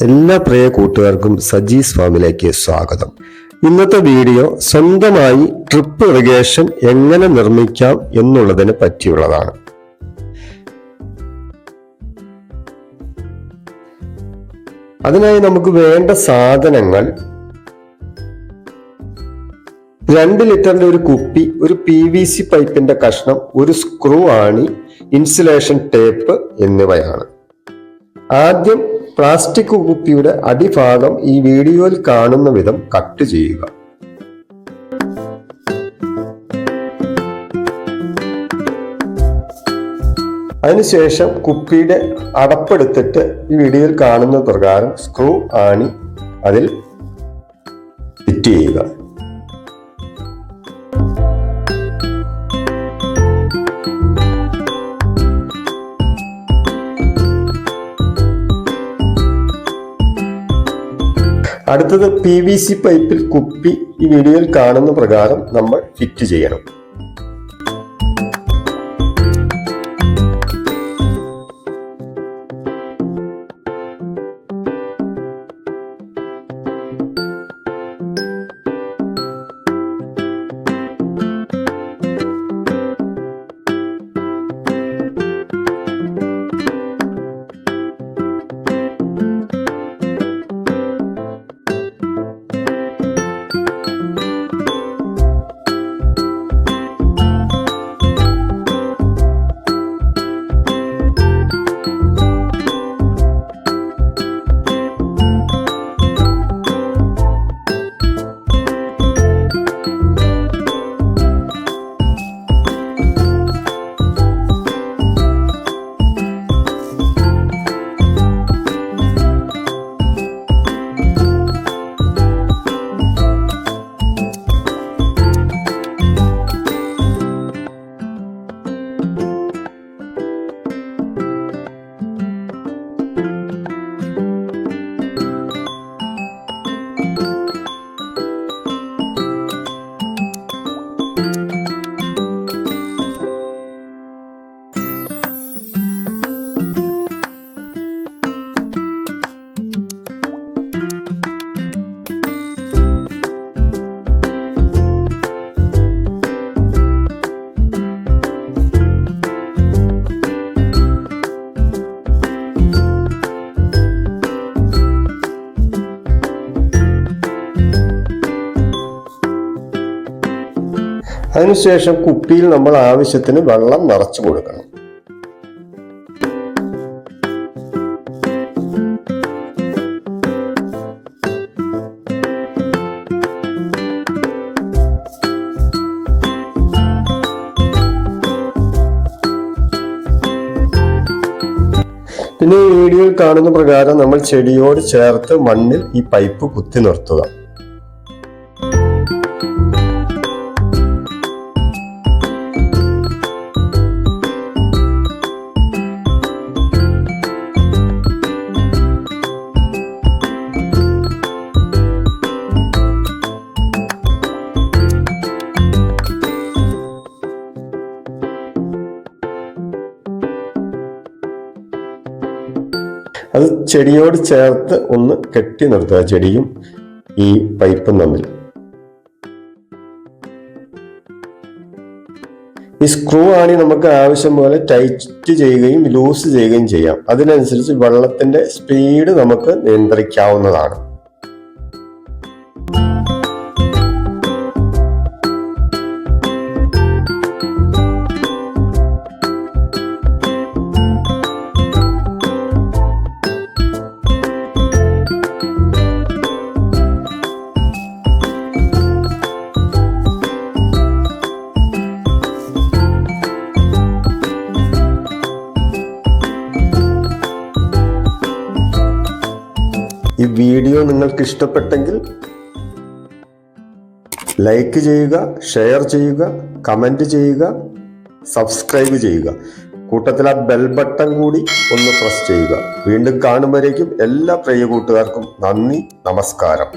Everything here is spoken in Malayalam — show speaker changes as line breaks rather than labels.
എല്ലാ പ്രിയ കൂട്ടുകാർക്കും സജീസ് ഫാമിലേക്ക് സ്വാഗതം. ഇന്നത്തെ വീഡിയോ സ്വന്തമായി ഡ്രിപ്പ് ഇറിഗേഷൻ എങ്ങനെ നിർമ്മിക്കാം എന്നുള്ളതിനെ പറ്റിയുള്ളതാണ്. അതിനായി നമുക്ക് വേണ്ട സാധനങ്ങൾ 2 ലിറ്ററിന്റെ ഒരു കുപ്പി, ഒരു PVC പൈപ്പിന്റെ കഷ്ണം, ഒരു സ്ക്രൂ ആണി, ഇൻസുലേഷൻ ടേപ്പ് എന്നിവയാണ്. ആദ്യം പ്ലാസ്റ്റിക് കുപ്പിയുടെ അടിഭാഗം ഈ വീഡിയോയിൽ കാണുന്ന വിധം കട്ട് ചെയ്യുക. അതിനുശേഷം കുപ്പിയുടെ അടപ്പെടുത്തിട്ട് ഈ വീഡിയോയിൽ കാണുന്ന പ്രകാരം സ്ക്രൂ ആണി അതിൽ ഫിറ്റ് ചെയ്യുക. അടുത്തത് PVC പൈപ്പിൽ കുപ്പി ഈ വീഡിയോയിൽ കാണുന്ന പ്രകാരം നമ്മൾ ഫിറ്റ് ചെയ്യണം. അതിനുശേഷം കുപ്പിയിൽ നമ്മൾ ആവശ്യത്തിന് വെള്ളം നിറച്ചു കൊടുക്കണം. പിന്നെ ഈ വീഡിയോയിൽ കാണുന്ന പ്രകാരം നമ്മൾ ചെടിയോട് ചേർത്ത് മണ്ണിൽ ഈ പൈപ്പ് കുത്തി നിർത്തുക. അത് ചെടിയോട് ചേർത്ത് ഒന്ന് കെട്ടി നിർത്തുക, ചെടിയും ഈ പൈപ്പും തമ്മിൽ. ഈ സ്ക്രൂ ആണി നമുക്ക് ആവശ്യം പോലെ ടൈറ്റ് ചെയ്യുകയും ലൂസ് ചെയ്യുകയും ചെയ്യാം. അതിനനുസരിച്ച് വെള്ളത്തിന്റെ സ്പീഡ് നമുക്ക് നിയന്ത്രിക്കാവുന്നതാണ്. ഈ വീഡിയോ നിങ്ങൾക്ക് ഇഷ്ടപ്പെട്ടെങ്കിൽ ലൈക്ക് ചെയ്യുക, ഷെയർ ചെയ്യുക, കമൻറ്റ് ചെയ്യുക, സബ്സ്ക്രൈബ് ചെയ്യുക. കൂട്ടത്തിൽ ആ ബെൽ ബട്ടൺ കൂടി ഒന്ന് പ്രസ് ചെയ്യുക. വീണ്ടും കാണുമ്പോഴേക്കും എല്ലാ പ്രിയ കൂട്ടുകാർക്കും നന്ദി, നമസ്കാരം.